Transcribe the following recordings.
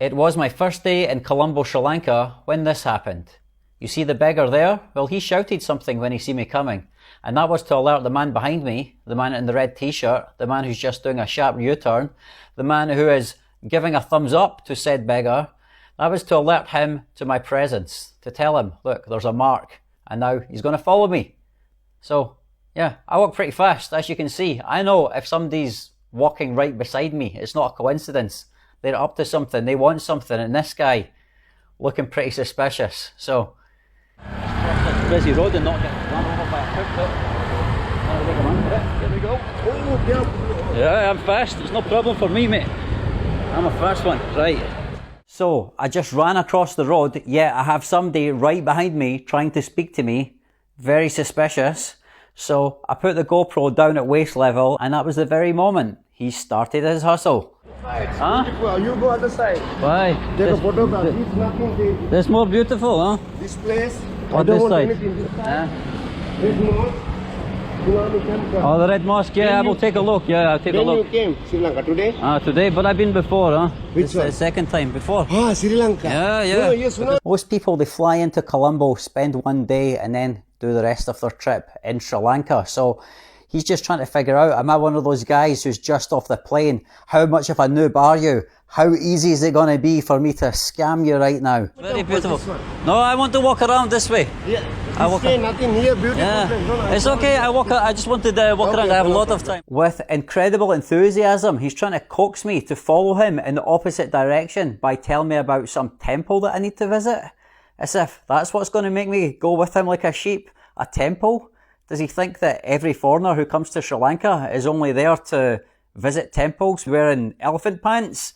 It was my first day in Colombo, Sri Lanka when this happened. You see the beggar there? Well, he shouted something when he see me coming, and that was to alert the man behind me, the man in the red t-shirt, the man who's just doing a sharp U-turn, the man who is giving a thumbs up to said beggar. That was to alert him to my presence, to tell him, look, there's a mark, and now he's going to follow me. So, yeah, I walk pretty fast, as you can see. I know if somebody's walking right beside me, it's not a coincidence. They're up to something, they want something, and this guy looking pretty suspicious. So, busy road and not get run over by a tuk-tuk. Here we go. Oh, yeah, I'm fast. It's no problem for me, mate. I'm a fast one. Right. So, I just ran across the road. Yeah, I have somebody right behind me trying to speak to me. Very suspicious. So, I put the GoPro down at waist level, and that was the very moment he started his hustle. Huh? You go other side. Why? Take a photograph. It's nothing. This more beautiful, huh? This place. On this side. Red Mosque, Tsunami Temple. Oh, the Red Mosque. Yeah, I will take a look. Yeah, I'll take a look. When you came Sri Lanka today? Today, but I've been before, huh? Which one? The second time before. Ah, Sri Lanka. Yeah, yeah. No, yes, no. Most people, they fly into Colombo, spend one day, and then do the rest of their trip in Sri Lanka. So he's just trying to figure out, am I one of those guys who's just off the plane? How much of a noob are you? How easy is it going to be for me to scam you right now? Very beautiful. No, I want to walk around this way. Yeah. Nothing here, beautiful. Yeah. No, it's okay. I just wanted to walk around. I have a lot of time. With incredible enthusiasm, he's trying to coax me to follow him in the opposite direction by telling me about some temple that I need to visit. As if that's what's going to make me go with him like a sheep. A temple? Does he think that every foreigner who comes to Sri Lanka is only there to visit temples wearing elephant pants?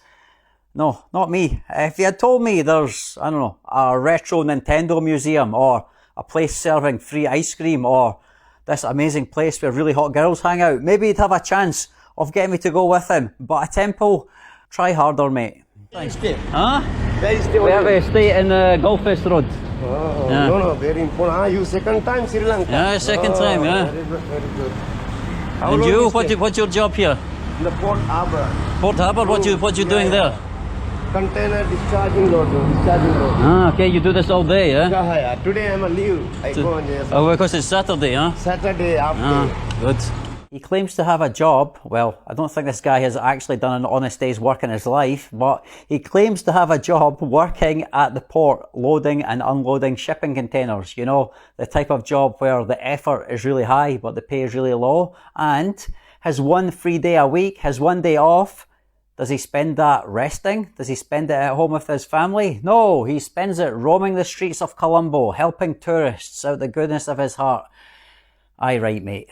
No, not me. If he had told me there's, I don't know, a retro Nintendo museum or a place serving free ice cream or this amazing place where really hot girls hang out, maybe he'd have a chance of getting me to go with him. But a temple, try harder, mate. Thanks. Huh? We have a stay in Gulfest Road. Oh, Yeah. no, very important. Ah, you second time Sri Lanka? Yeah, second time, yeah. Very good, very good. And you, what's your job here? In the Port Harbour. Port Harbour, what you doing there? Container discharging load. Ah, okay, you do this all day, yeah? Yeah. Today I'm on leave. I go on there. Oh, because it's Saturday, huh? Saturday after. Ah, good. He claims to have a job. Well, I don't think this guy has actually done an honest day's work in his life, but he claims to have a job working at the port, loading and unloading shipping containers. You know, the type of job where the effort is really high, but the pay is really low. And his one free day a week, his one day off, does he spend that resting? Does he spend it at home with his family? No, he spends it roaming the streets of Colombo, helping tourists out the goodness of his heart. Aye, right, mate.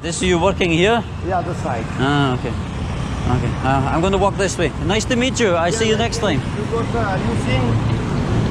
This you working here? Yeah, other side. Ah, okay. Okay. I'm going to walk this way. Nice to meet you. I'll see you next time. You got, you seen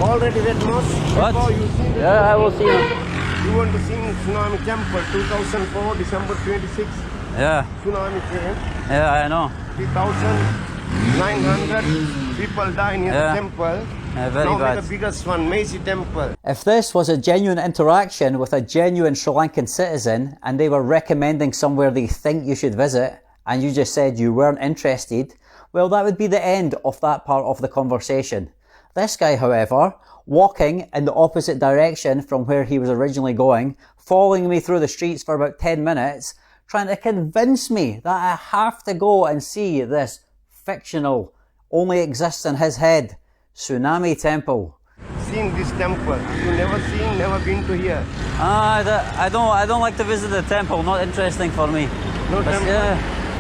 already Red Mosque? What? You seen Yeah, I will see you. You want to sing Tsunami Temple, 2004, December 26. Yeah. Tsunami came. Yeah, I know. 3,900 people died near the temple. Yeah, very now bad. the biggest one, Macy Temple. If this was a genuine interaction with a genuine Sri Lankan citizen and they were recommending somewhere they think you should visit and you just said you weren't interested, well, that would be the end of that part of the conversation. This guy, however, walking in the opposite direction from where he was originally going, following me through the streets for about 10 minutes, trying to convince me that I have to go and see this fictional, only exists in his head, Tsunami Temple. Seen this temple. You never seen, never been to here. I don't like to visit the temple. Not interesting for me. No temple. Yeah.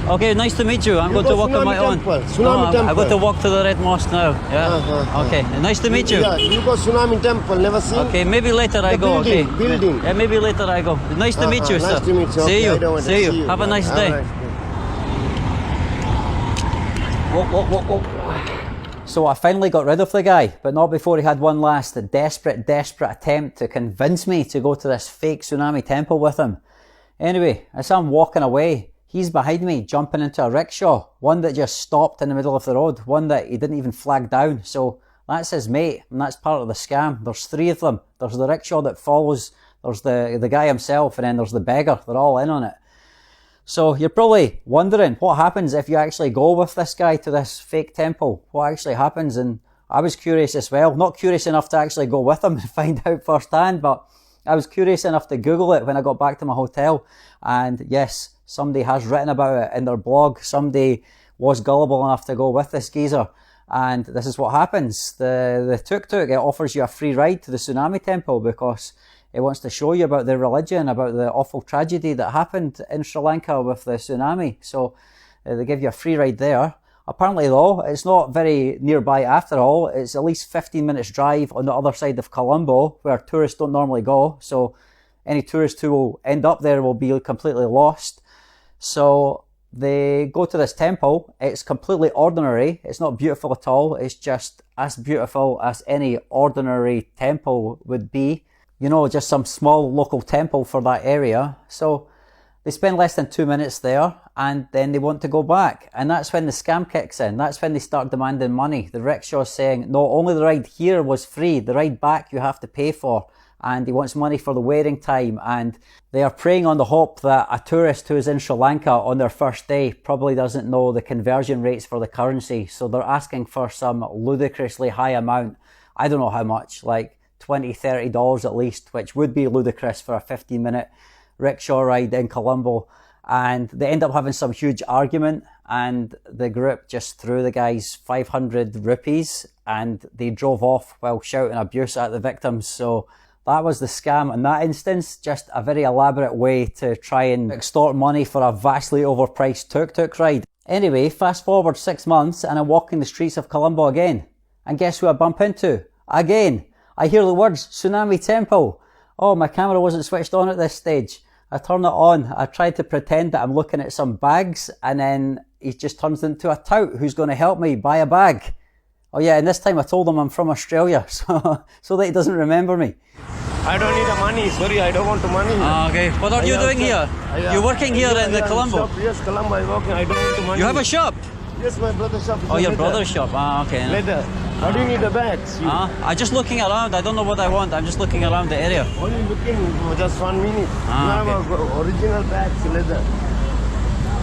Okay, nice to meet you. I'm going to walk on my own. Tsunami Temple. I'm going to walk to the Red Mosque now. Yeah. Okay. Nice to meet you. Yeah, you go Tsunami Temple. Never seen. Okay, maybe later I go. Building, okay. Building. Yeah, maybe later I go. Nice to meet you, sir. Nice to meet you. See Okay, you. See you. Have a nice day. Walk. So I finally got rid of the guy, but not before he had one last desperate attempt to convince me to go to this fake Tsunami Temple with him. Anyway, as I'm walking away, he's behind me jumping into a rickshaw, one that just stopped in the middle of the road, one that he didn't even flag down. So that's his mate, and that's part of the scam. There's three of them. There's the rickshaw that follows, there's the guy himself, and then there's the beggar. They're all in on it. So you're probably wondering what happens if you actually go with this guy to this fake temple. What actually happens? And I was curious as well. Not curious enough to actually go with him and find out firsthand, but I was curious enough to Google it when I got back to my hotel. And yes, somebody has written about it in their blog. Somebody was gullible enough to go with this geezer. And this is what happens. The tuk-tuk, it offers you a free ride to the tsunami temple because it wants to show you about the religion, about the awful tragedy that happened in Sri Lanka with the tsunami. So they give you a free ride there. Apparently though, it's not very nearby after all. It's at least 15 minutes drive on the other side of Colombo, where tourists don't normally go. So any tourist who will end up there will be completely lost. So they go to this temple. It's completely ordinary. It's not beautiful at all. It's just as beautiful as any ordinary temple would be. You know, just some small local temple for that area. So they spend less than 2 minutes there and then they want to go back. And that's when the scam kicks in. That's when they start demanding money. The rickshaw's saying, no, only the ride here was free. The ride back you have to pay for. And he wants money for the waiting time. And they are preying on the hope that a tourist who is in Sri Lanka on their first day probably doesn't know the conversion rates for the currency. So they're asking for some ludicrously high amount. I don't know how much, like $20, $30 at least, which would be ludicrous for a 15-minute rickshaw ride in Colombo. And they end up having some huge argument, and the group just threw the guys 500 rupees and they drove off while shouting abuse at the victims. So that was the scam in that instance. Just a very elaborate way to try and extort money for a vastly overpriced tuk-tuk ride. Anyway, fast forward 6 months and I'm walking the streets of Colombo again. And guess who I bump into? Again. I hear the words, Tsunami Temple. Oh, my camera wasn't switched on at this stage. I turn it on. I tried to pretend that I'm looking at some bags, and then he just turns into a tout who's going to help me buy a bag. Oh yeah, and this time I told him I'm from Australia, so that he doesn't remember me. I don't need the money. Sorry, I don't want the money. Okay. What are you doing here? You're working here in the Colombo? Shop. Yes, Colombo. I'm working. I don't want the money. You have a shop? Yes, my brother's shop. Oh, your brother's shop. Ah, okay. Leather. How do you need the bags? I'm just looking around. I don't know what I want. I'm just looking around the area. Only looking for just 1 minute. Okay. Original bags, leather.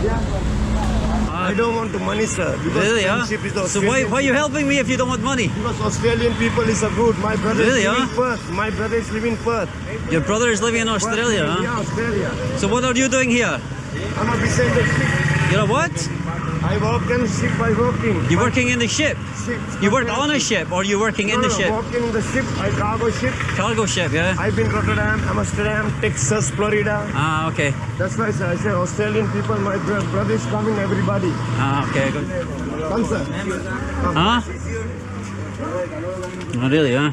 Yeah. I don't want the money, sir. Because really, friendship is so why are you helping me if you don't want money? Because Australian people is a good. My brother really, is living in Perth. My brother is living in Perth. Your brother is living in Australia, huh? Yeah, Australia. So what are you doing here? I'm a beside ship. You're a what? I work in ship by working. You're working in the ship? You work on a ship or you're working in the ship? Working in the ship, cargo ship. Cargo ship, yeah? I've been Rotterdam, Amsterdam, Texas, Florida. Ah, okay. That's why sir, I say Australian people, my brother is coming, everybody. Ah, okay, good. Come, sir. Huh? Oh, really, huh?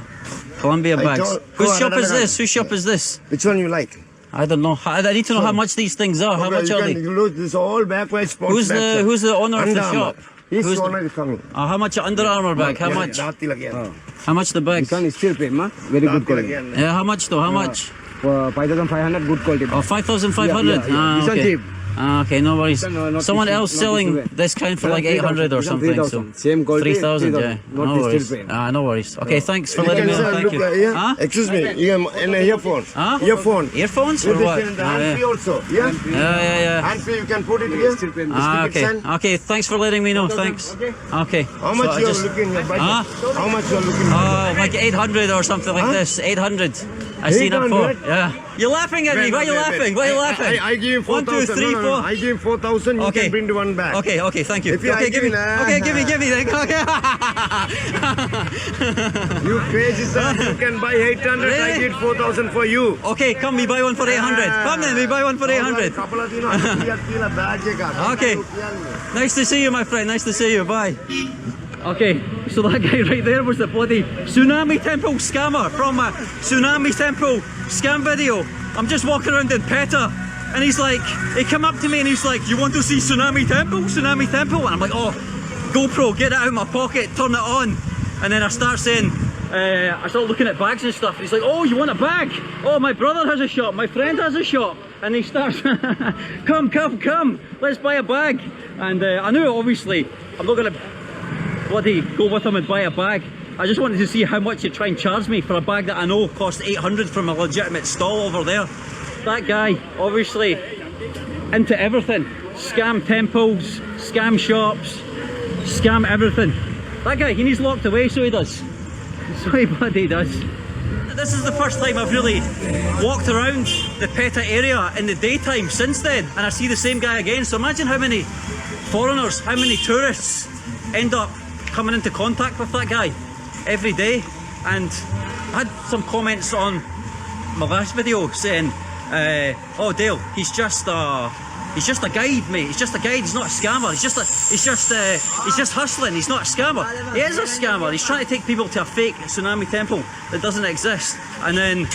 Columbia bags. Whose shop is this? Whose shop is this? Which one you like? I don't know. I need to know how much these things are. How much are they? Look, this is all backwise sports bags. Who's the owner of the shop? His owner is coming. How much Under Armour bag? How much? How much the bag? This one is still paid, ma. Very good quality. Yeah, how much though? How much? 5,500 good quality. Oh, 5,500? Ah, This one okay. cheap. Ah, okay, no worries. Not Someone this- else not selling this way. this kind for like 800 or something. So 3,000. Same quality, 3,000, yeah. 3,000. No Not this worries. still paid. No worries. Okay, thanks for You letting can me know. sir, Thank look you. like here. Huh? Excuse me, you can in a earphone. Huh? Earphone. Earphones or With what? this in the Ah, hand free yeah. also. Yeah? Yeah. Hand free, you can put it here. Ah, Stick it, okay. son. Okay, thanks for letting me know. Thanks. Okay. Okay. How much So I you're just- looking at budget? Huh? How much you're looking at? Like 800 or something like Huh? this. 800. I seen it for. 800? Yeah. You're laughing at me. Why are you laughing? Why are you laughing? I give him 1, 2, 4,000. 3, No, 4. I give him 4,000. You Okay. can bring the one back. Okay, thank you. If you- Okay, I give me. give you- Okay, give me. Then. Okay. You crazy sir. You can buy 800. I Really? get 4,000 for you. Okay, come, we buy one for 800. Come then, we buy one for 800. Couple of Okay. Nice to see you, my friend. Nice to see you. Bye. Okay, so that guy right there was the bloody Tsunami Temple scammer from a Tsunami Temple scam video. I'm just walking around in PETA and he's like, he come up to me and he's like, you want to see Tsunami Temple? Tsunami Temple? And I'm like, oh, GoPro, get it out of my pocket, turn it on. And then I start saying, I start looking at bags and stuff. And he's like, oh, you want a bag? Oh, my brother has a shop, my friend has a shop. And he starts, come, let's buy a bag. And I knew obviously, I'm not gonna bloody go with him and buy a bag. I just wanted to see how much he'd try and charge me for a bag that I know cost 800 from a legitimate stall over there. That guy, obviously, into everything. Scam temples, scam shops, scam everything. That guy, he needs locked away, so he does. So he bloody does. This is the first time I've really walked around the PETA area in the daytime since then, and I see the same guy again. So imagine how many foreigners, how many tourists end up coming into contact with that guy every day. And I had some comments on my last video saying, oh Dale, he's just a guide, mate. He's just a guide. He's not a scammer. He's just hustling. He's not a scammer. He is a scammer. He's trying to take people to a fake tsunami temple that doesn't exist. And then,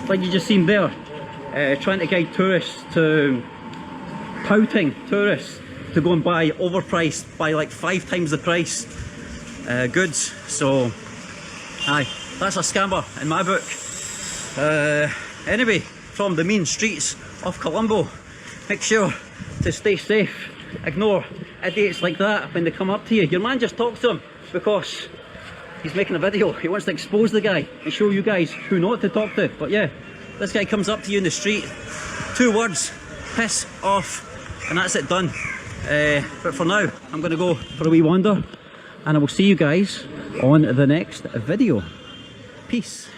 like you just seen there, trying to guide tourists to, touting tourists to go and buy overpriced, by like 5 times the price goods. So, aye, that's a scammer in my book. Anyway, from the mean streets of Colombo, make sure to stay safe. Ignore idiots like that when they come up to you. Your man just talks to him because he's making a video. He wants to expose the guy and show you guys who not to talk to. But yeah, this guy comes up to you in the street, 2 words, piss off, and that's it, done. But for now, I'm going to go for a wee wander, and I will see you guys on the next video. Peace.